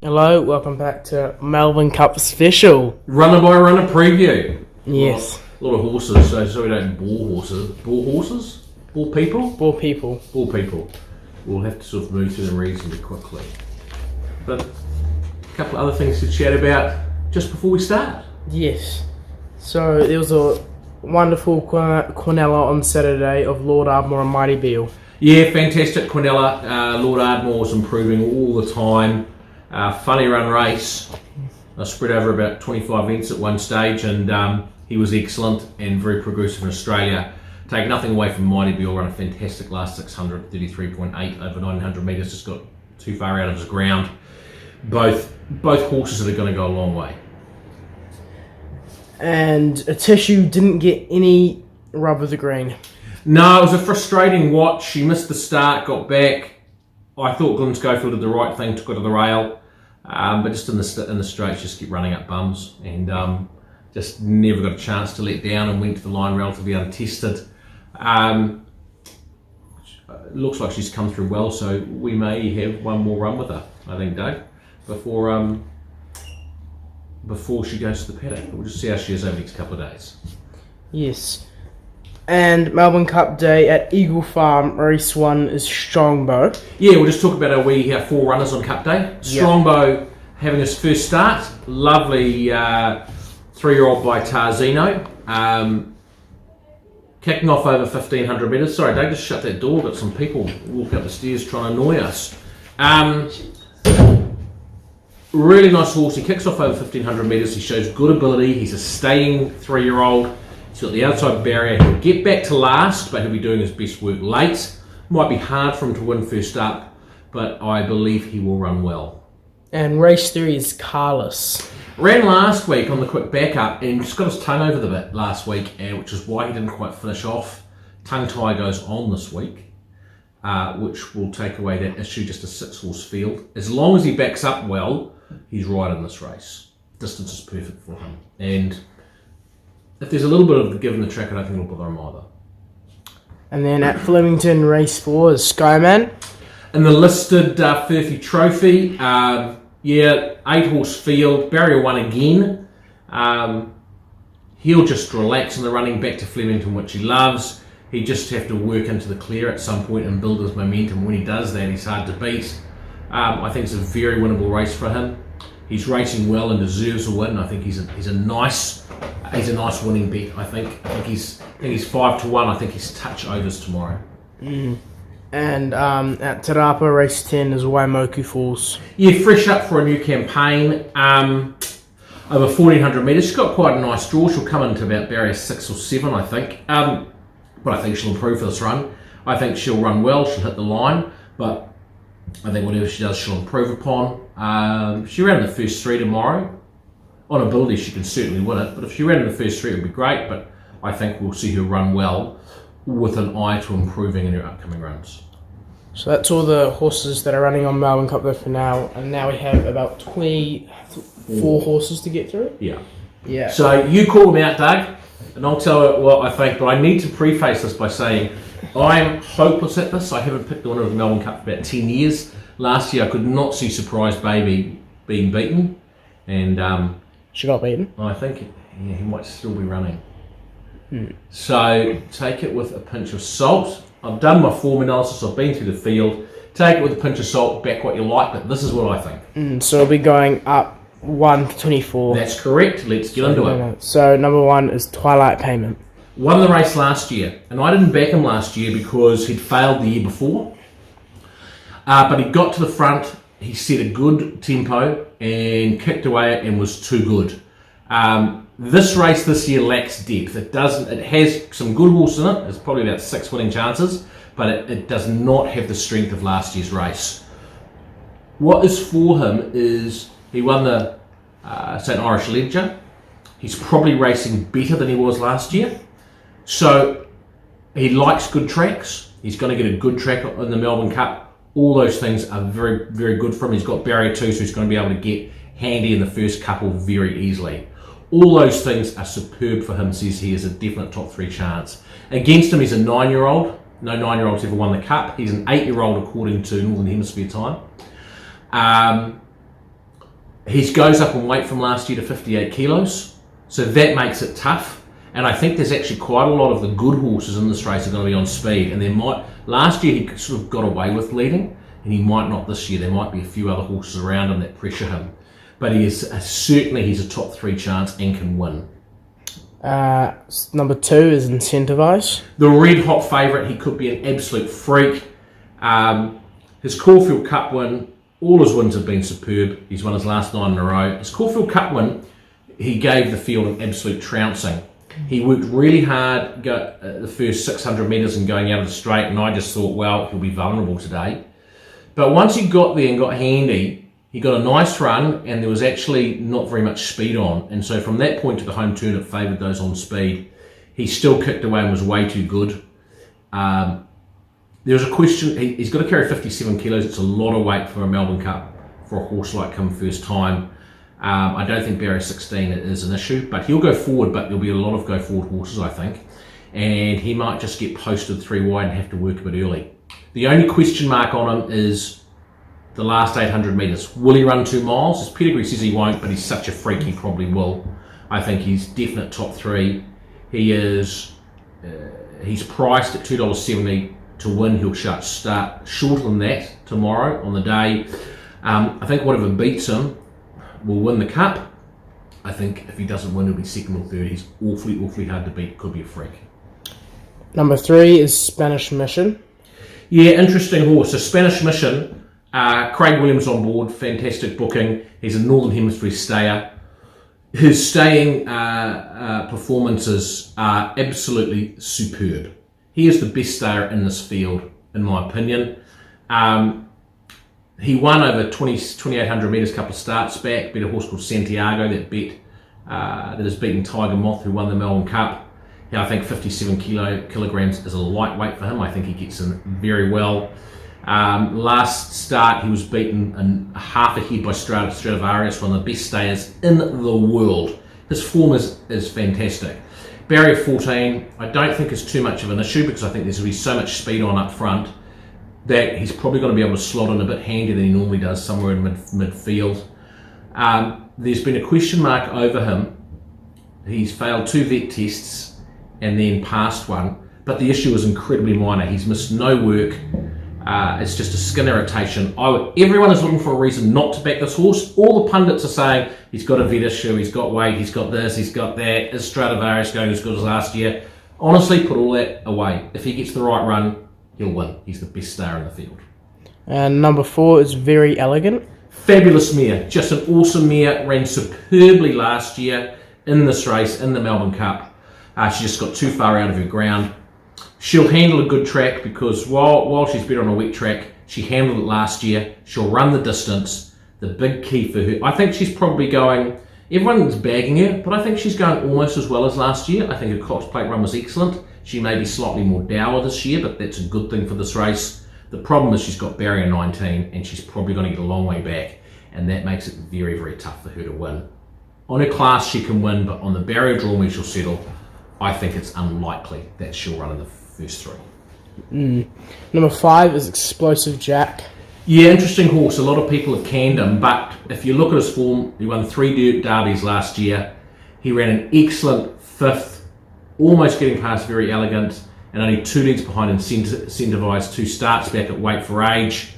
Hello, welcome back to Melbourne Cup special. Runner by runner preview. Yes. A lot of horses, so we don't bore horses. Bore horses? Bore people? Bore people. Bore people. We'll have to sort of move through them reasonably quickly. But a couple of other things to chat about just before we start. Yes. So there was a wonderful Quinella on Saturday of Lord Ardmore and Mighty Beale. Yeah, fantastic Quinella. Lord Ardmore was improving all the time. Funny run race. I spread over about 25 lengths at one stage, and he was excellent and very progressive in Australia. Take nothing away from Mighty Beale, run a fantastic last 600, 33.8 over 900 metres, just got too far out of his ground. Both horses that are going to go a long way. And a Tissue didn't get any rub of the green. No, it was a frustrating watch. She missed the start, got back. I thought Glenn Schofield did the right thing, took her to the rail, but just in the straights, just keep running up bums, and just never got a chance to let down, and went to the line relatively untested. Looks like she's come through well, so we may have one more run with her, I think, Doug, before she goes to the paddock. We'll just see how she is over the next couple of days. Yes. And Melbourne Cup Day at Eagle Farm, race 1 is Strongbow. Yeah, we'll just talk about our four runners on Cup Day. Strongbow having his first start. Lovely 3-year-old by Tarzino. Kicking off over 1,500 metres. Sorry, Dave, just shut that door. Got some people walking up the stairs trying to annoy us. Really nice horse. He kicks off over 1,500 metres. He shows good ability. He's a staying 3-year-old. He's got the outside barrier. He'll get back to last, but he'll be doing his best work late. Might be hard for him to win first up, but I believe he will run well. And race 3 is Carlos. Ran last week on the quick backup and just got his tongue over the bit last week, which is why he didn't quite finish off. Tongue tie goes on this week, which will take away that issue, just a 6-horse field. As long as he backs up well, he's right in this race. Distance is perfect for him. And if there's a little bit of give in the track, I don't think it'll bother him either. And then at Flemington, race 4 is Skyman. In the listed Furphy Trophy, 8-horse field, barrier 1 again. He'll just relax in the running back to Flemington, which he loves. He just have to work into the clear at some point and build his momentum. When he does that, he's hard to beat. I think it's a very winnable race for him. He's racing well and deserves a win. I think he's a nice winning bet. I think he's 5-1. I think he's touch overs tomorrow. And at Te Rapa, race 10 is Waimoku Falls. Yeah, fresh up for a new campaign. Over 1,400 metres. She's got quite a nice draw. She'll come into about barrier 6 or 7, I think. But I think she'll improve for this run. I think she'll run well. She'll hit the line. But I think whatever she does, she'll improve upon. She ran in the first 3 tomorrow. On ability, she can certainly win it. But if she ran in the first 3, it would be great. But I think we'll see her run well with an eye to improving in her upcoming runs. So that's all the horses that are running on Melbourne Cup there for now. And now we have about 24 horses to get through. Yeah. So you call them out, Doug, and I'll tell you what I think. But I need to preface this by saying I'm hopeless at this. I haven't picked the winner of the Melbourne Cup for about 10 years. Last year I could not see Surprise Baby being beaten. And she got beaten. I think he might still be running. So take it with a pinch of salt. I've done my form analysis. I've been through the field. Take it with a pinch of salt. Back what you like, but this is what I think. So it'll be going up 1 to 24. That's correct. Let's get into it. So number 1 is Twilight Payment. Won the race last year, and I didn't back him last year because he'd failed the year before. But he got to the front. He set a good tempo and kicked away and was too good. This race this year lacks depth. It has some good horses in it. It's probably about 6 winning chances, but it does not have the strength of last year's race. What is for him is he won the St. Irish Ledger. He's probably racing better than he was last year. So he likes good tracks. He's going to get a good track in the Melbourne Cup. All those things are very, very good for him. He's got barrier 2, so he's going to be able to get handy in the first couple very easily. All those things are superb for him, says he has a definite top 3 chance. Against him, he's a 9-year-old. No 9-year-old's ever won the Cup. He's an 8-year-old according to Northern Hemisphere time. He goes up in weight from last year to 58 kilos, so that makes it tough. And I think there's actually quite a lot of the good horses in this race are going to be on speed. And last year he sort of got away with leading, and he might not this year. There might be a few other horses around him that pressure him, but he's a top 3 chance and can win. Number 2 is Incentivize. The red hot favourite. He could be an absolute freak. His Caulfield Cup win. All his wins have been superb. He's won his last 9 in a row. His Caulfield Cup win, he gave the field an absolute trouncing. He worked really hard the first 600 metres and going out of the straight, and I just thought, well, he'll be vulnerable today. But once he got there and got handy, he got a nice run, and there was actually not very much speed on. And so from that point to the home turn, it favoured those on speed. He still kicked away and was way too good. There's a question, he's got to carry 57 kilos. It's a lot of weight for a Melbourne Cup for a horse like him first time. I don't think barrier 16 is an issue, but he'll go forward, but there'll be a lot of go forward horses, I think. And he might just get posted 3 wide and have to work a bit early. The only question mark on him is the last 800 metres. Will he run 2 miles? His pedigree says he won't, but he's such a freak, he probably will. I think he's definite top 3. He's priced at $2.70 to win. He'll start shorter than that tomorrow on the day. I think whatever beats him will win the Cup. I think if he doesn't win, he'll be 2nd or 3rd. He's awfully hard to beat. Could be a freak. Number 3 is Spanish Mission. Yeah, interesting horse. So Spanish Mission, Craig Williams on board, fantastic booking. He's a Northern Hemisphere stayer. His staying performances are absolutely superb. He is the best stayer in this field, in my opinion. He won over 2,800 metres a couple of starts back, beat a horse called Santiago that has beaten Tiger Moth, who won the Melbourne Cup. I think 57 kilograms is a lightweight for him. I think he gets in very well. Last start, he was beaten in half a head by Stradivarius, one of the best stayers in the world. His form is fantastic. Barrier 14, I don't think is too much of an issue because I think there's going to be so much speed on up front that he's probably going to be able to slot in a bit handier than he normally does somewhere in midfield. There's been a question mark over him. He's failed 2 vet tests and then passed one, but the issue is incredibly minor. He's missed no work. It's just a skin irritation. Everyone is looking for a reason not to back this horse. All the pundits are saying he's got a vet issue, he's got weight, he's got this, he's got that. Is Stradivarius going as good as last year? Honestly, put all that away. If he gets the right run, he'll win. He's the best star in the field. And number 4 is Very Elegant. Fabulous mare. Just an awesome mare. Ran superbly last year in this race, in the Melbourne Cup. She just got too far out of her ground. She'll handle a good track because while she's better on a wet track, she handled it last year. She'll run the distance. The big key for her, I think she's probably going, everyone's bagging her, but I think she's going almost as well as last year. I think her Cox Plate run was excellent. She may be slightly more dour this year, but that's a good thing for this race. The problem is she's got barrier 19 and she's probably going to get a long way back, and that makes it very, very tough for her to win. On her class she can win, but on the barrier draw where she'll settle, I think it's unlikely that she'll run in the first 3. Number 5 is Explosive Jack. Yeah, interesting horse. A lot of people have canned him, but if you look at his form, he won 3 derbies last year. He ran an excellent 5th, almost getting past Very Elegant, and only 2 leads behind Incentivized 2 starts back at Weight for Age.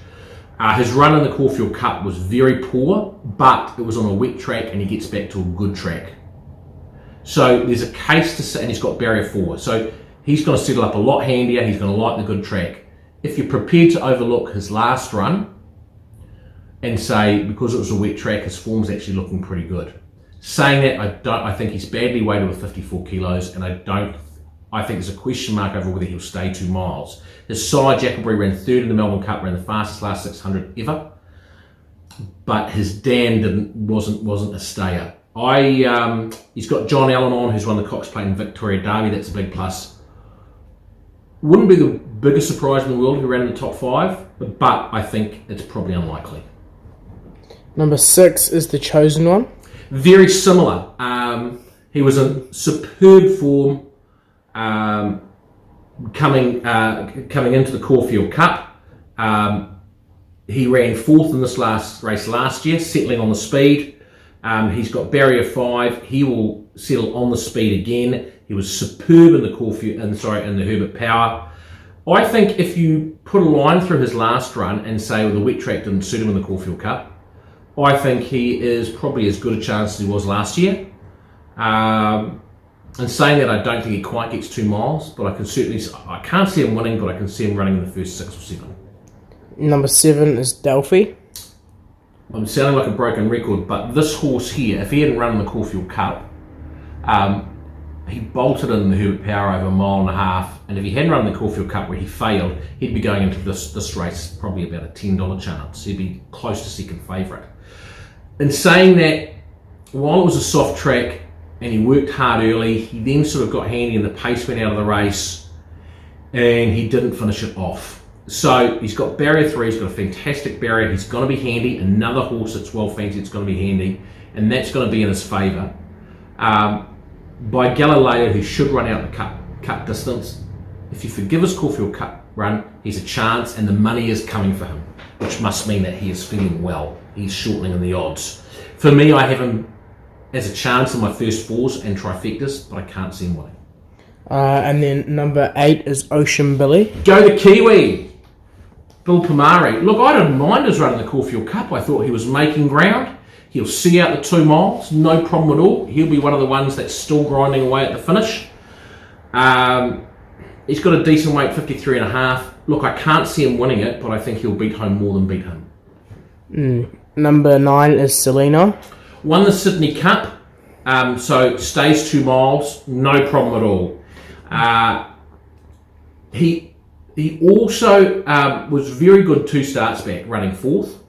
His run in the Caulfield Cup was very poor, but it was on a wet track and he gets back to a good track. So there's a case to say, and he's got barrier 4. So he's going to settle up a lot handier. He's going to like the good track. If you're prepared to overlook his last run and say, because it was a wet track, his form's actually looking pretty good. Saying that, I think he's badly weighted with 54 kilos, and I think there's a question mark over whether he'll stay 2 miles. His sire, Jacklebury, ran 3rd in the Melbourne Cup, ran the fastest last 600 ever, but his dam wasn't a stayer. He's got John Allen on, who's won the Cox Plate and Victoria Derby. That's a big plus. Wouldn't be the biggest surprise in the world who ran in the top 5, but I think it's probably unlikely. Number 6 is The Chosen One. Very similar. He was in superb form coming into the Caulfield Cup. He ran fourth in this last race last year, settling on the speed. He's got barrier 5. He will settle on the speed again. He was superb in the in the Herbert Power. I think if you put a line through his last run and say, well, the wet track didn't suit him in the Caulfield Cup, I think he is probably as good a chance as he was last year. And saying that, I don't think he quite gets 2 miles, but I can't see him winning, but I can see him running in the first 6 or 7. Number 7 is Delphi. I'm sounding like a broken record, but this horse here, if he hadn't run in the Caulfield Cup, he bolted in the Herbert Power over 1.5 miles, and if he hadn't run the Caulfield Cup where he failed, he'd be going into this race probably about a $10 chance. He'd be close to second favourite. In saying that, while it was a soft track and he worked hard early, he then sort of got handy and the pace went out of the race and he didn't finish it off. So he's got barrier 3, he's got a fantastic barrier, he's going to be handy. Another horse that's well fancied, it's going to be handy, and that's going to be in his favour. By Galileo, who should run out the cut distance, if you forgive his Caulfield Cup run, he's a chance and the money is coming for him, which must mean that he is feeling well. He's shortening in the odds. For me, I have him as a chance in my first 4s and trifectas, but I can't see him winning. And then number 8 is Ocean Billy. Go the Kiwi! Bill Pomari. Look, I didn't mind his run in the Caulfield Cup. I thought he was making ground. He'll see out the 2 miles, no problem at all. He'll be one of the ones that's still grinding away at the finish. He's got a decent weight, 53.5. Look, I can't see him winning it, but I think he'll beat home more than beat him. Number 9 is Selena. Won the Sydney Cup, so stays 2 miles, no problem at all. He also was very good 2 starts back, running 4th.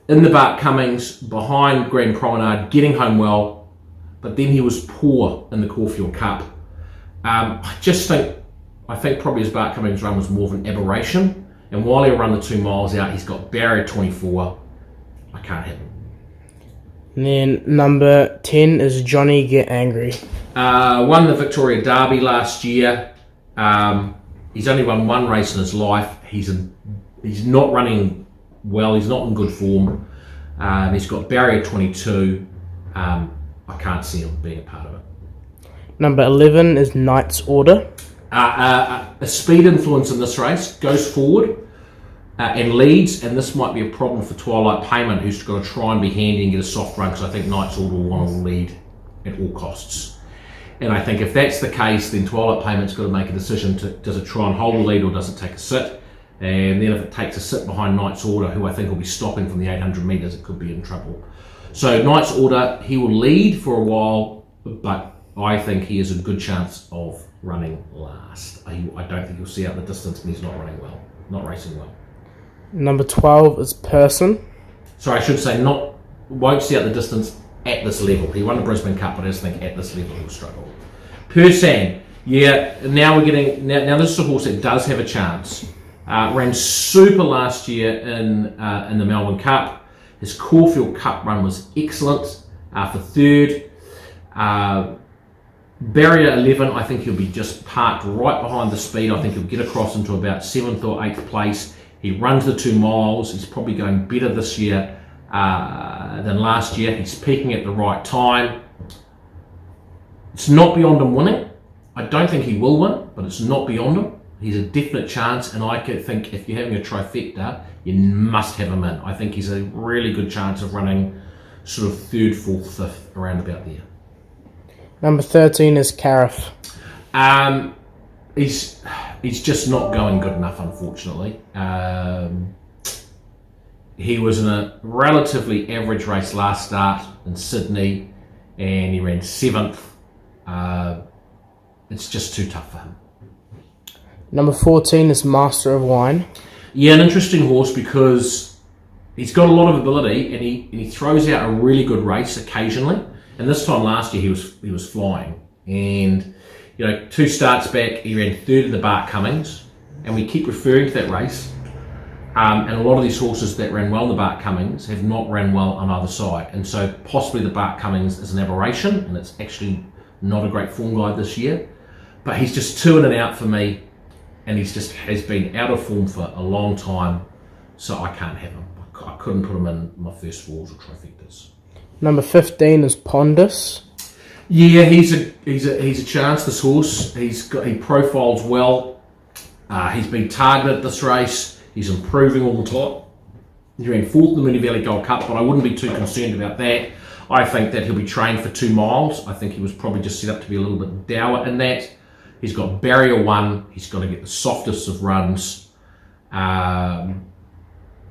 In the Bart Cummings, behind Grand Promenade, getting home well, but then he was poor in the Caulfield Cup. I think probably his Bart Cummings run was more of an aberration, and while he'll run the 2 miles out, he's got barrier 24. I can't have him. And then number 10 is Johnny Get Angry. Won the Victoria Derby last year. He's only won 1 race in his life. He's not running well. He's not in good form. He's got barrier 22. I can't see him being a part of it. Number 11 is Knight's Order. A speed influence in this race, goes forward and leads, and this might be a problem for Twilight Payment, who's got to try and be handy and get a soft run, because I think Knight's Order will want to lead at all costs. And I think if that's the case, then Twilight Payment's got to make a decision does it try and hold the lead or does it take a sit? And then if it takes a sit behind Knight's Order, who I think will be stopping from the 800 metres, it could be in trouble. So Knight's Order, he will lead for a while, but I think he has a good chance of running last. I don't think he'll see out the distance, and he's not running well, not racing well. Number 12 is Person. Sorry, I should say won't see out the distance at this level. He won the Brisbane Cup, but I just think at this level he'll struggle. Person, yeah, now this is a horse that does have a chance. Ran super last year in the Melbourne Cup. His Caulfield Cup run was excellent for 3rd. Barrier 11, I think he'll be just parked right behind the speed. I think he'll get across into about 7th or 8th place. He runs the 2 miles. He's probably going better this year than last year. He's peaking at the right time. It's not beyond him winning. I don't think he will win, but it's not beyond him. He's a definite chance, and I think if you're having a trifecta, you must have him in. I think he's a really good chance of running sort of 3rd, 4th, 5th, around about there. Number 13 is Cariff. He's just not going good enough, unfortunately. He was in a relatively average race last start in Sydney, and he ran 7th. It's just too tough for him. Number 14 is Master of Wine. Yeah, an interesting horse because he's got a lot of ability, and he throws out a really good race occasionally. And this time last year he was flying, and 2 starts back he ran 3rd in the Bart Cummings, and we keep referring to that race. And a lot of these horses that ran well in the Bart Cummings have not ran well on either side, and so possibly the Bart Cummings is an aberration, and it's actually not a great form guide this year. But he's just 2 in and out for me. and he's just has been out of form for a long time, so I can't have him. I couldn't put him in my first fours or trifectas. Number 15 is Pondus. Yeah, he's a chance. This horse, he profiles well. He's been targeted this race. He's improving all the time. He ran fourth in the Moonee Valley Gold Cup, but I wouldn't be too concerned about that. I think that he'll be trained for 2 miles. I think he was probably just set up to be a little bit dour in that. He's got barrier 1. He's got to get the softest of runs in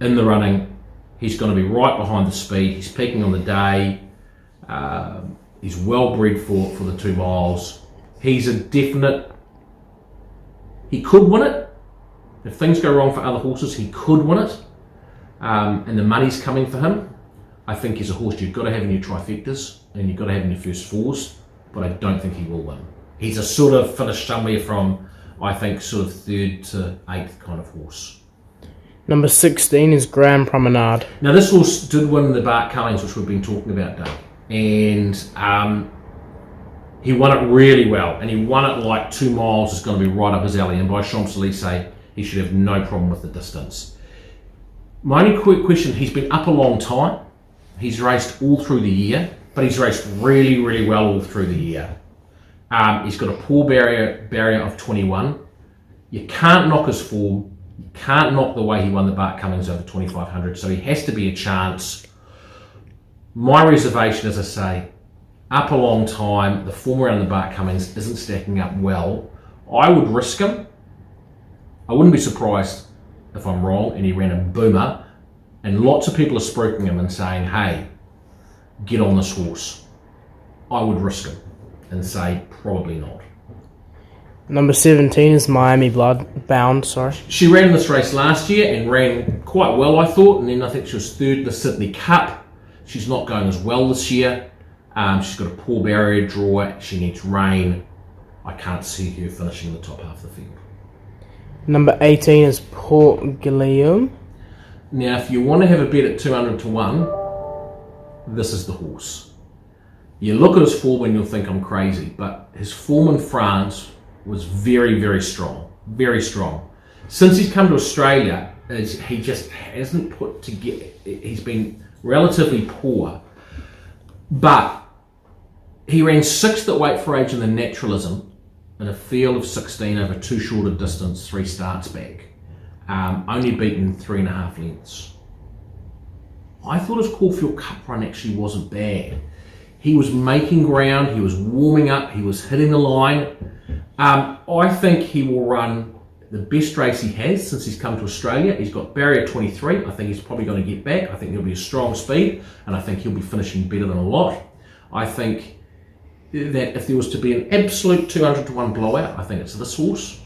the running. He's going to be right behind the speed. He's peaking on the day. He's well bred for the 2 miles. He's a definite. He could win it. If things go wrong for other horses, he could win it. And the money's coming for him. I think he's a horse you've got to have in your trifectas and you've got to have in your first fours, but I don't think he will win. He's a sort of finish somewhere from, I think, sort of 3rd to 8th kind of horse. Number 16 is Grand Promenade. Now this horse did win the Bart Cummings, which we've been talking about, Doug, and he won it really well, and he won it like 2 miles is going to be right up his alley, and by Champs-Élysées he should have no problem with the distance. My only quick question, he's been up a long time. He's raced all through the year, but he's raced really, really well all through the year. He's got a poor barrier of 21. You can't knock his form. You can't knock the way he won the Bart Cummings over 2,500, so he has to be a chance. My reservation, as I say, up a long time, the form around the Bart Cummings isn't stacking up well. I would risk him. I wouldn't be surprised if I'm wrong and he ran a boomer, and lots of people are spruiking him and saying, hey, get on this horse. I would risk him and say probably not. Number 17 is Miami Bound. She ran this race last year and ran quite well, I thought, and then I think she was 3rd in the Sydney Cup. She's not going as well this year. She's got a poor barrier draw. She needs rain. I can't see her finishing in the top half of the field. Number 18 is Port Guillaume. Now, if you want to have a bet at 200 to 1, this is the horse. You look at his form and you'll think I'm crazy, but his form in France was very, very strong. Very strong. Since he's come to Australia, he just hasn't put together. He's been relatively poor, but he ran 6th at weight for age in the naturalism in a field of 16 over 2 shorter distance, 3 starts back. Only beaten 3.5 lengths. I thought his Caulfield Cup run actually wasn't bad. He was making ground, he was warming up, he was hitting the line. I think he will run the best race he has since he's come to Australia. He's got barrier 23. I think he's probably going to get back. I think he'll be a strong speed, and I think he'll be finishing better than a lot. I think that if there was to be an absolute 200 to 1 blowout, I think it's this horse.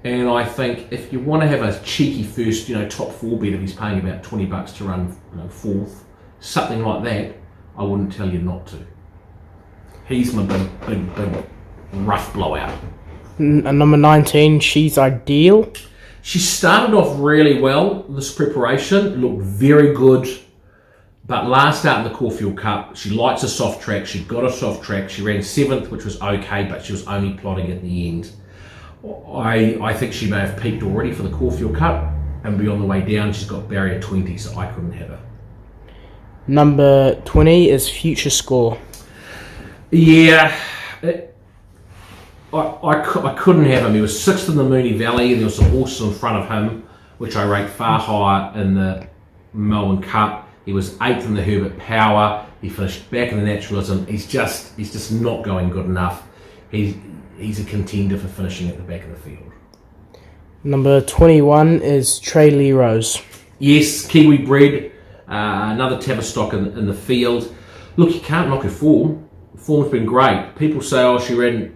And I think if you want to have a cheeky first, top 4 bet, if he's paying about $20 to run, 4th, something like that, I wouldn't tell you not to. He's my big rough blowout. Number 19, She's Ideal. She started off really well, this preparation, looked very good. But last start in the Caulfield Cup, she likes a soft track. She got a soft track. She ran 7th, which was okay, but she was only plodding at the end. I think she may have peaked already for the Caulfield Cup and be on the way down. She's got barrier 20, so I couldn't have her. Number 20 is Future Score. Yeah, I couldn't have him. He was 6th in the Moonee Valley, and there was some horses in front of him, which I rate far higher in the Melbourne Cup. He was 8th in the Herbert Power. He finished back in the Naturalism. He's just not going good enough. He's a contender for finishing at the back of the field. Number 21 is Trey Lee Rose. Yes, Kiwi bred, another Tavistock in the field. Look, you can't knock her form. Form's been great. People say, she only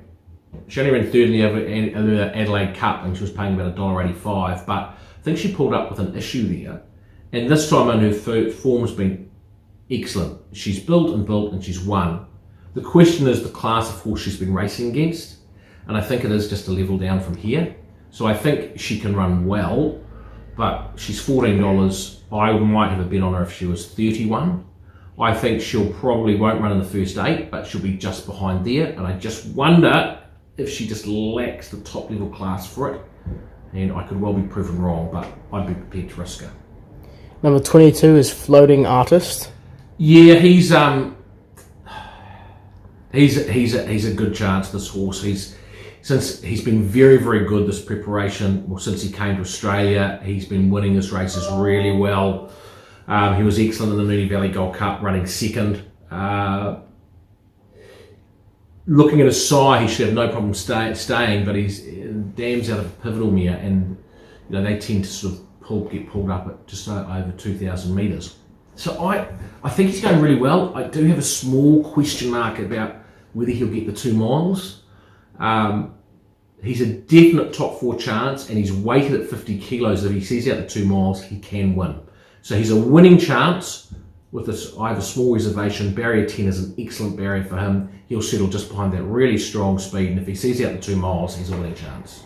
ran 3rd in the Adelaide Cup and she was paying about $1.85, but I think she pulled up with an issue there. And this time on her form's been excellent. She's built and she's won. The question is the class of horse she's been racing against, and I think it is just a level down from here. So I think she can run well, but she's $14. I might have a bet on her if she was 31. I think she'll probably won't run in the first 8, but she'll be just behind there, and I just wonder if she just lacks the top level class for it. and I could well be proven wrong, but I'd be prepared to risk it. Number 22 is Floating Artist. Yeah, he's a good chance, this horse. Since he's been very, very good this preparation, well, since he came to Australia, he's been winning his races really well. He was excellent in the Moonee Valley Gold Cup, running second. Looking at his sire, he should have no problem staying, but he's dams out of a pivotal mare, and they tend to sort of get pulled up at just over 2,000 metres. So I think he's going really well. I do have a small question mark about whether he'll get the 2 miles. He's a definite top 4 chance, and he's weighted at 50 kilos. If he sees out the 2 miles, he can win. So he's a winning chance. With this, I have a small reservation. Barrier 10 is an excellent barrier for him. He'll settle just behind that really strong speed, and if he sees out the 2 miles, he's a winning chance.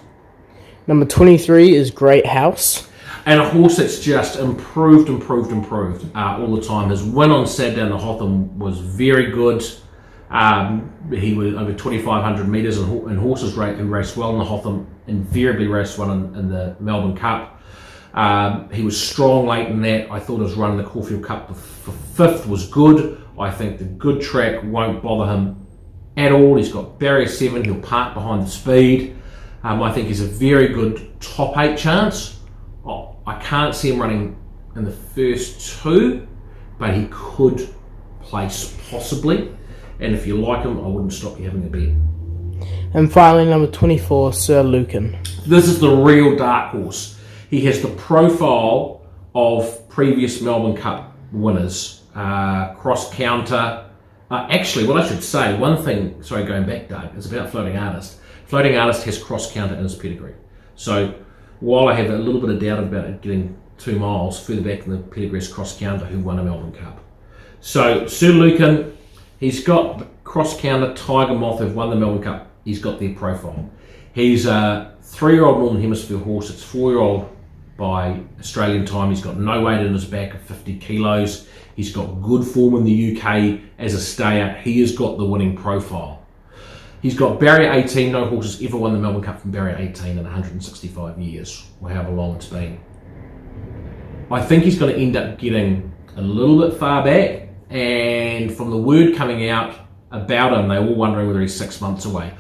Number 23 is Great House. And a horse that's just improved all the time. His win on Saturday in the Hotham was very good. He was over 2,500 metres, and horses who raced well in the Hotham invariably raced well in the Melbourne Cup. He was strong late in that. I thought his run in the Caulfield Cup for 5th was good. I think the good track won't bother him at all. He's got barrier 7. He'll park behind the speed. I think he's a very good top 8 chance. I can't see him running in the first 2, but he could place possibly. And if you like him, I wouldn't stop you having a bet. And finally, number 24, Sir Lucan. This is the real dark horse. He has the profile of previous Melbourne Cup winners. Cross counter. Actually, what I should say, one thing, sorry, going back, Doug, is about Floating Artist. Floating Artist has cross counter in his pedigree. So while I have a little bit of doubt about it getting 2 miles, further back in the pedigree is Cross Counter, who won a Melbourne Cup. So Sir Lucan, he's got Cross Counter, Tiger Moth, who've won the Melbourne Cup. He's got their profile. He's a 3-year-old Northern Hemisphere horse. It's 4-year-old by Australian time. He's got no weight in his back of 50 kilos. He's got good form in the UK as a stayer. He has got the winning profile. He's got barrier 18. No horse has ever won the Melbourne Cup from barrier 18 in 165 years, or however long it's been. I think he's going to end up getting a little bit far back, and from the word coming out about him, they're all wondering whether he's 6 months away.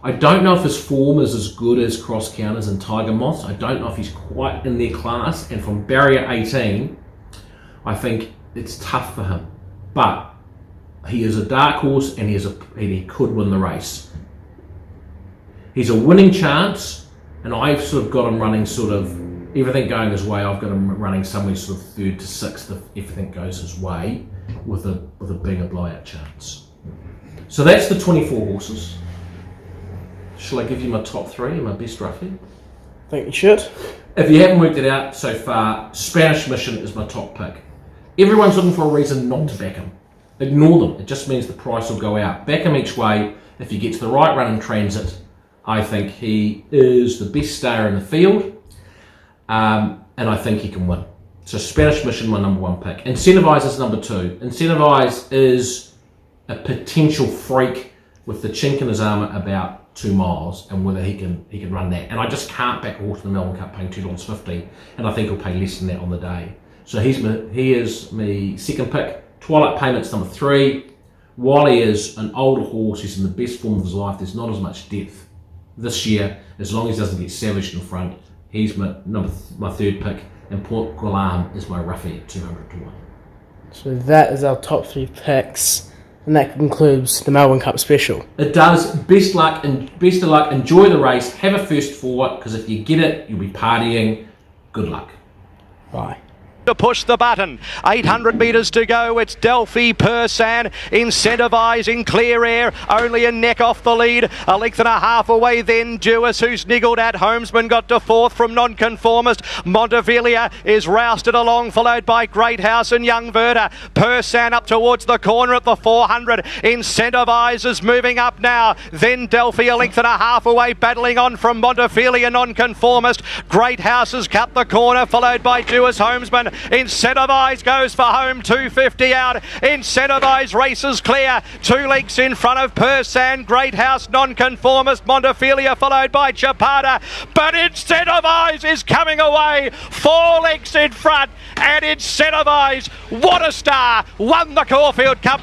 I don't know if his form is as good as Cross Counters and Tiger Moths. I don't know if he's quite in their class, and from barrier 18, I think it's tough for him. But he is a dark horse, and he could win the race. He's a winning chance, and I've sort of got him running sort of everything going his way. I've got him running somewhere sort of 3rd to 6th if everything goes his way, with a bigger blowout chance. So that's the 24 horses. Shall I give you my top 3 and my best roughie? I think you should. If you haven't worked it out so far, Spanish Mission is my top pick. Everyone's looking for a reason not to back him. Ignore them. It just means the price will go out. Back him each way. If he gets the right run in transit, I think he is the best stayer in the field, and I think he can win. So Spanish Mission, my number 1 pick. Incentivise is number 2. Incentivise is a potential freak with the chink in his armour about 2 miles, and whether he can run that. And I just can't back a horse in the Melbourne Cup paying $2.50, and I think he'll pay less than that on the day. So he is my second pick. Twilight Payment's number 3. Wally is an older horse. He's in the best form of his life. There's not as much depth this year, as long as he doesn't get savaged in front. He's my 3rd pick, and Port Gulam is my roughie at 200 to 1. So that is our top 3 picks, and that concludes the Melbourne Cup special. It does. Best of luck. Enjoy the race. Have a first for it, because if you get it, you'll be partying. Good luck. Bye. To push the button. 800 metres to go. It's Delphi, Persan, Incentivise in clear air. Only a neck off the lead. A length and a half away then Duis, who's niggled at. Homesman got to 4th from Nonconformist. Montevilia is rousted along, followed by Great House and Young Verta. Persan up towards the corner at the 400. Incentivise is moving up now. Then Delphi a length and a half away, battling on from Montevilia, Nonconformist. Great House has cut the corner, followed by Duis, Homesman. Incentivise goes for home, 250 out. Incentivise races clear. 2 lengths in front of Persan, Great House, Nonconformist, Montefilia followed by Chapada. But Incentivise is coming away. 4 lengths in front, and Incentivise, what a star, won the Caulfield Cup.